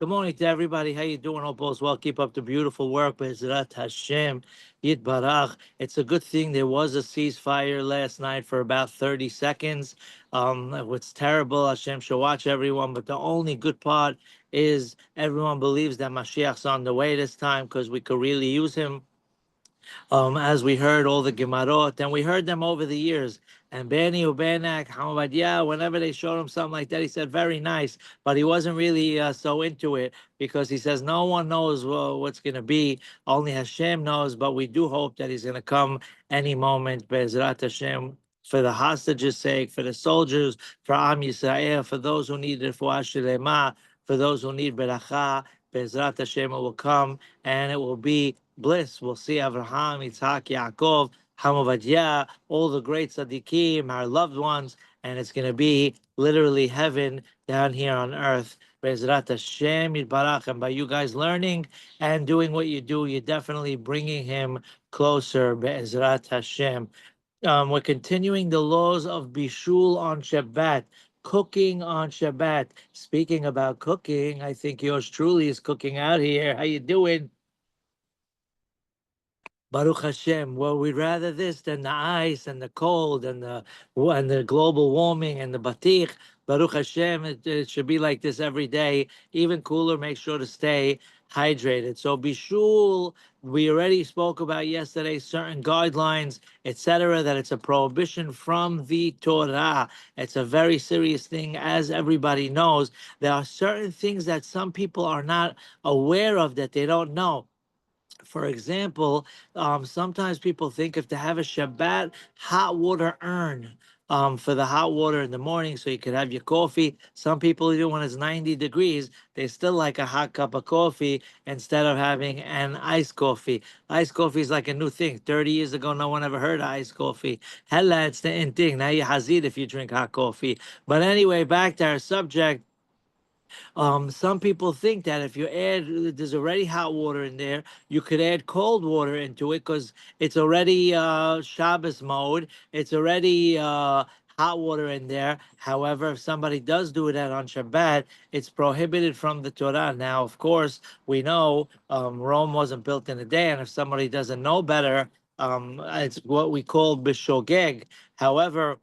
Good morning to everybody. How you doing? Hope all's well. Keep up the beautiful work. Be'ezrat Hashem, Yitbarach. It's a good thing there was a ceasefire last night for about 30 seconds. What's terrible, Hashem shall watch everyone. But the only good part is everyone believes that Mashiach's on the way this time because we could really use him. As we heard all the Gemarot, and we heard them over the years. And Beni Ubenak, Hamad, whenever they showed him something like that, he said, very nice, but he wasn't really so into it because he says, no one knows what's going to be. Only Hashem knows, but we do hope that he's going to come any moment, Be'ezrat Hashem, for the hostages' sake, for the soldiers, for Am Yisrael, for those who need Refuah shelemah, for those who need Beracha. Be'ezrat Hashem, it will come, and it will be bliss. We'll see Abraham, Yitzhak, Yaakov, Hamavadia, all the great tzaddikim, our loved ones, and it's going to be literally heaven down here on earth. Be'ezrat Hashem Yitbarach. And by you guys learning and doing what you do, you're definitely bringing him closer. Be'ezrat Hashem. We're continuing the laws of Bishul on Shabbat. Cooking on Shabbat. Speaking about cooking, I think yours truly is cooking out here. How you doing? Baruch Hashem. Well, we'd rather this than the ice and the cold and the global warming and the batik. Baruch Hashem, it should be like this every day. Even cooler, make sure to stay hydrated. So bishul, we already spoke about yesterday certain guidelines, etc. That it's a prohibition from the Torah. It's a very serious thing, as everybody knows. There are certain things that some people are not aware of that they don't know. For example, sometimes people think if to have a Shabbat hot water urn for the hot water in the morning so you could have your coffee. Some people, even when it's 90 degrees, they still like a hot cup of coffee instead of having an iced coffee. Iced coffee is like a new thing. 30 years ago, no one ever heard of iced coffee. Hella, it's the in thing. Now you hazid if you drink hot coffee. But anyway, back to our subject. Some people think that if you add, there's already hot water in there, you could add cold water into it because it's already Shabbos mode. It's already hot water in there. However, if somebody does do that on Shabbat, it's prohibited from the Torah. Now, of course, we know Rome wasn't built in a day, and if somebody doesn't know better, it's what we call bishogeg. However,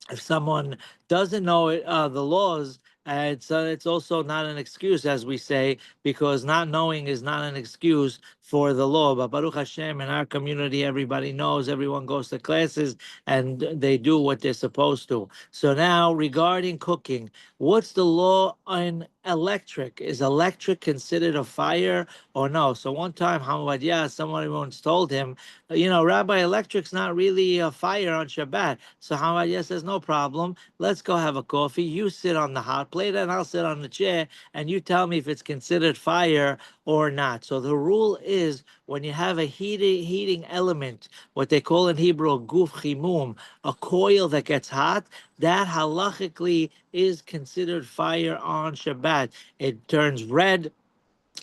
if someone doesn't know it, the laws, it's also not an excuse, as we say, because not knowing is not an excuse for the law. But Baruch Hashem, in our community, everybody knows, everyone goes to classes, and they do what they're supposed to. So now, regarding cooking, what's the law on electric? Is electric considered a fire or no? So one time, someone once told him, Rabbi, electric's not really a fire on Shabbat. So Hamad says, no problem. Let's go have a coffee. You sit on the hot plate and I'll sit on the chair, and you tell me if it's considered fire or not. So the rule is when you have a heating element, what they call in Hebrew guf chimum, a coil that gets hot, that halachically is considered fire on Shabbat. It turns red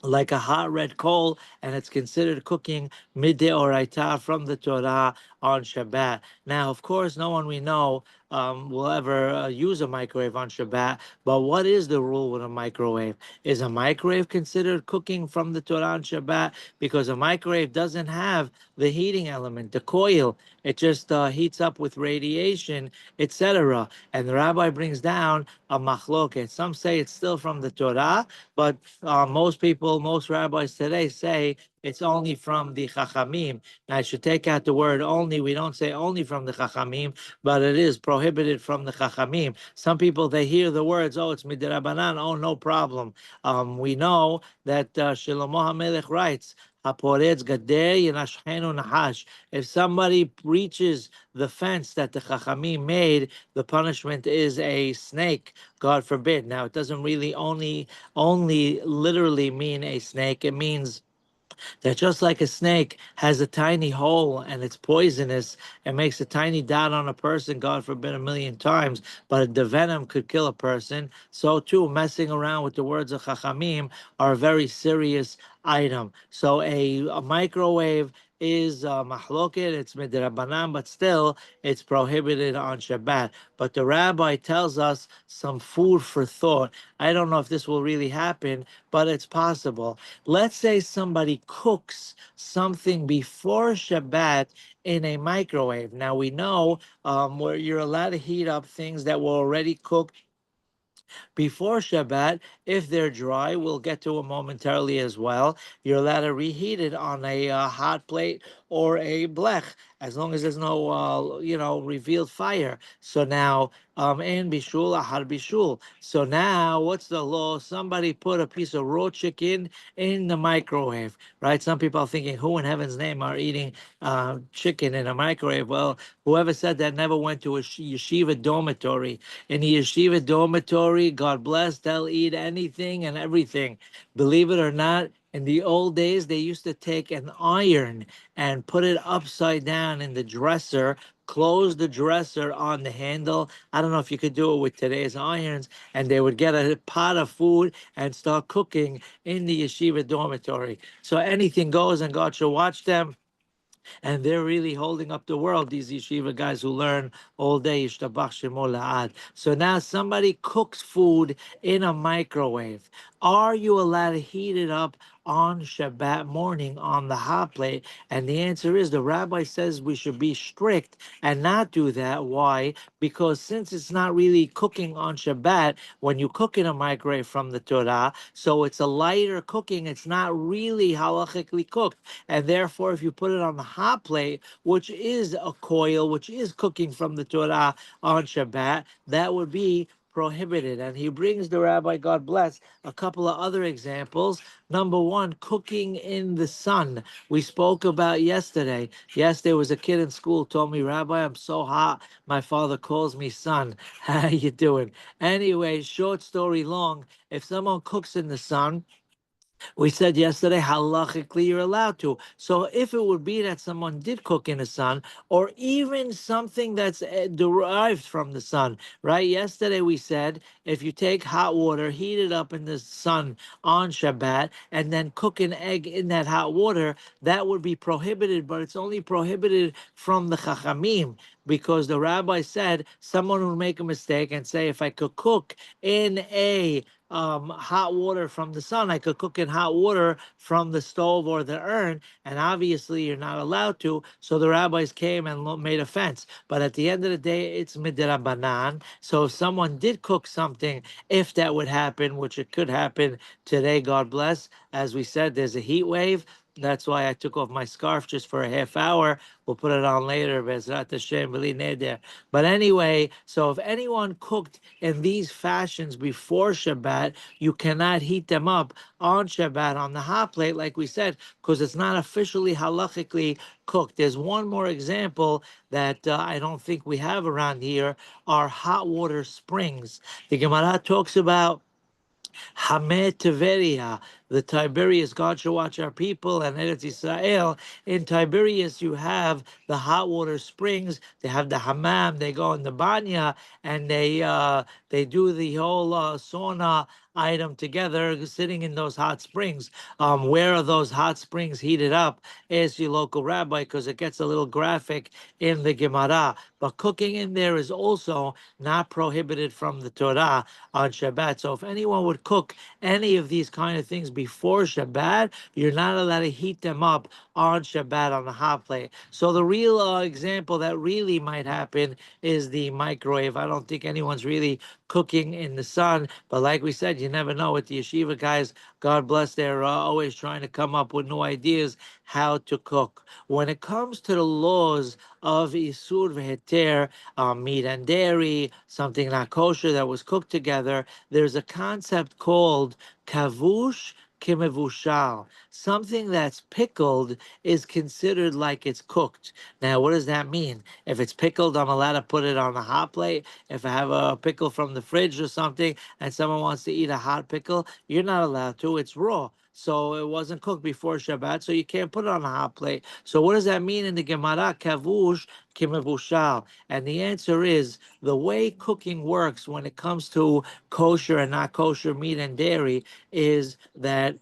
like a hot red coal, and it's considered cooking mideoraita from the Torah on Shabbat. Now, of course, no one we know will ever use a microwave on Shabbat, but what is the rule with a microwave? Is a microwave considered cooking from the Torah on Shabbat? Because a microwave doesn't have the heating element, the coil. It just heats up with radiation, etc. And the rabbi brings down a machloket. Some say it's still from the Torah, but most rabbis today say it's only from the Chachamim. Now, I should take out the word only. We don't say only from the Chachamim, but it is prohibited from the Chachamim. Some people, they hear the words, oh, it's midirabanan, oh, no problem. We know that Shlomo HaMelech writes, if somebody breaches the fence that the Chachamim made, the punishment is a snake, God forbid. Now, it doesn't really only literally mean a snake. It means that just like a snake has a tiny hole and it's poisonous and makes a tiny dot on a person, God forbid, a million times, but the venom could kill a person, so too messing around with the words of Chachamim are a very serious item. So a microwave is mahloket, it's midrabanan, but still it's prohibited on Shabbat. But the rabbi tells us some food for thought. I don't know if this will really happen, but it's possible. Let's say somebody cooks something before Shabbat in a microwave. Now we know where you're allowed to heat up things that were already cooked before Shabbat. If they're dry, we'll get to it momentarily as well. You're allowed to reheat it on a hot plate or a blech, as long as there's no, revealed fire. So now, and bishul, ahar bishul. So now, what's the law? Somebody put a piece of raw chicken in the microwave, right? Some people are thinking, who in heaven's name are eating chicken in a microwave? Well, whoever said that never went to a yeshiva dormitory. In the yeshiva dormitory, God bless, they'll eat anything and everything. Believe it or not, in the old days, they used to take an iron and put it upside down in the dresser, close the dresser on the handle. I don't know if you could do it with today's irons, and they would get a pot of food and start cooking in the yeshiva dormitory. So anything goes, and God shall watch them, and they're really holding up the world, these yeshiva guys who learn all day. Yishtabach shemo la'ad. So now somebody cooks food in a microwave. Are you allowed to heat it up on Shabbat morning on the hot plate? And the answer is the rabbi says we should be strict and not do that. Why? Because since it's not really cooking on Shabbat, when you cook in a microwave from the Torah, so it's a lighter cooking, it's not really halachically cooked. And therefore, if you put it on the hot plate, which is a coil, which is cooking from the Torah on Shabbat, that would be prohibited. And he brings the rabbi, God bless, a couple of other examples. Number one, cooking in the sun. We spoke about yesterday. Yes, there was a kid in school told me, Rabbi, I'm so hot. My father calls me son. How you doing? Anyway, short story long. If someone cooks in the sun, we said yesterday, halachically, you're allowed to. So if it would be that someone did cook in the sun, or even something that's derived from the sun, right? Yesterday we said, if you take hot water, heat it up in the sun on Shabbat, and then cook an egg in that hot water, that would be prohibited, but it's only prohibited from the Chachamim, because the rabbi said someone would make a mistake and say, if I could cook in a hot water from the sun, I could cook in hot water from the stove or the urn, and obviously you're not allowed to. So the rabbis came and made a fence. But at the end of the day, it's midrabanan. So if someone did cook something, if that would happen, which it could happen today, God bless. As we said, there's a heat wave. That's why I took off my scarf just for a half hour. We'll put it on later. Bezrat Hashem, b'li neder. But anyway, so if anyone cooked in these fashions before Shabbat, you cannot heat them up on Shabbat on the hot plate, like we said, because it's not officially halachically cooked. There's one more example that I don't think we have around here, are hot water springs. The Gemara talks about Hameh Tiberia, the Tiberias, God shall watch our people, and Eretz Israel. In Tiberias, you have the hot water springs. They have the hammam. They go in the banya, and they do the whole sauna item together, sitting in those hot springs. Where are those hot springs heated up? Ask your local rabbi, because it gets a little graphic in the Gemara. But cooking in there is also not prohibited from the Torah on Shabbat. So if anyone would cook any of these kind of things before Shabbat, you're not allowed to heat them up on Shabbat on the hot plate. So the real example that really might happen is the microwave. I don't think anyone's really cooking in the sun, but like we said, you never know with the yeshiva guys. God bless, they're always trying to come up with new ideas how to cook. When it comes to the laws of Isur v'Heter, meat and dairy, something not kosher that was cooked together, there's a concept called kavush kimevushal. Something that's pickled is considered like it's cooked. Now, what does that mean? If it's pickled, I'm allowed to put it on a hot plate. If I have a pickle from the fridge or something and someone wants to eat a hot pickle, you're not allowed to. It's raw. so it wasn't cooked before Shabbat, so you can't put it on a hot plate. So what does that mean in the Gemara? Kavush kimevushal. And the answer is the way cooking works when it comes to kosher and not kosher meat and dairy is that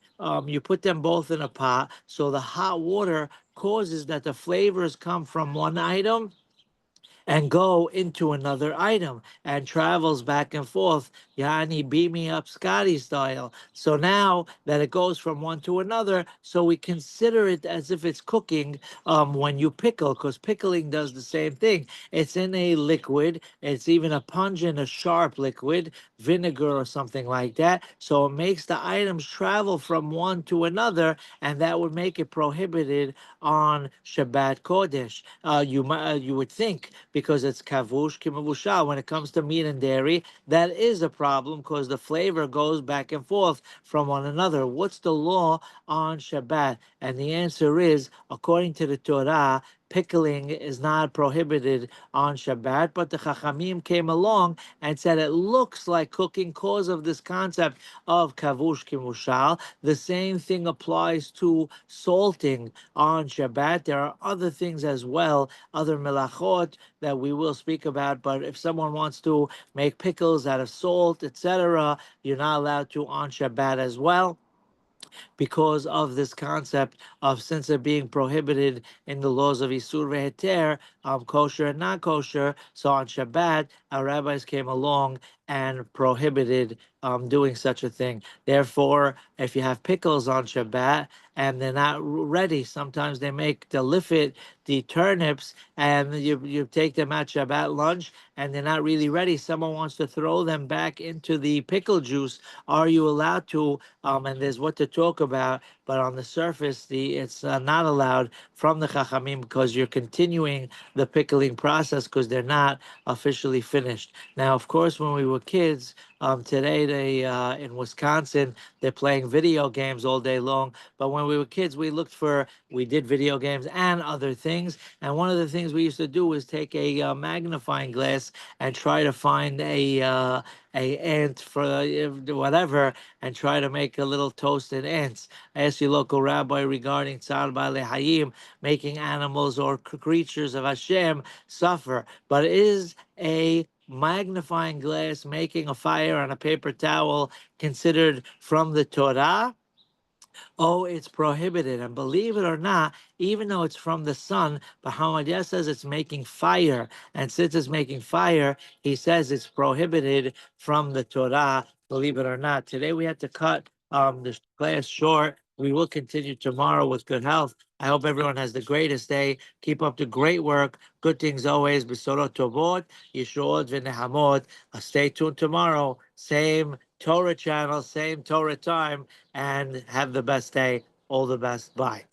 you put them both in a pot. So the hot water causes that the flavors come from one item and go into another item and travels back and forth. Yani beat me up Scotty style. So now that it goes from one to another, so we consider it as if it's cooking when you pickle, because pickling does the same thing. It's in a liquid, it's even a pungent, a sharp liquid, vinegar or something like that. So it makes the items travel from one to another, and that would make it prohibited on Shabbat Kodesh. You would think because it's kavush kimavushal. When it comes to meat and dairy, that is a problem because the flavor goes back and forth from one another. What's the law on Shabbat? And the answer is, according to the Torah, pickling is not prohibited on Shabbat, but the Chachamim came along and said it looks like cooking because of this concept of kavush kimushal. The same thing applies to salting on Shabbat. There are other things as well, other melachot that we will speak about, but if someone wants to make pickles out of salt, etc., you're not allowed to on Shabbat as well, because of this concept of, since it being prohibited in the laws of Isur Veheter, kosher and not kosher. So on Shabbat, our rabbis came along and prohibited doing such a thing. Therefore, if you have pickles on Shabbat and they're not ready, sometimes they make the lifit, the turnips, and you take them at Shabbat lunch and they're not really ready. Someone wants to throw them back into the pickle juice. Are you allowed to? And there's what to talk about, but on the surface, it's not allowed from the Chachamim because you're continuing the pickling process because they're not officially finished. Now, of course, when we were kids, today they in Wisconsin they're playing video games all day long. But when we were kids, we did video games and other things. And one of the things we used to do was take a magnifying glass and try to find a ant for whatever, and try to make a little toasted ants. Ask your local rabbi regarding Tzar Ba'alei Hayim, making animals or creatures of Hashem suffer. But is a magnifying glass making a fire on a paper towel considered from the Torah? Oh, it's prohibited. And believe it or not, even though it's from the sun, but Hamadiyah says it's making fire. And since it's making fire, he says it's prohibited from the Torah, believe it or not. Today we had to cut the class short. We will continue tomorrow with good health. I hope everyone has the greatest day. Keep up the great work. Good things always. Besorot tovot, yeshua v'nehamot. Stay tuned tomorrow. Same Torah channel, same Torah time, and have the best day. All the best. Bye.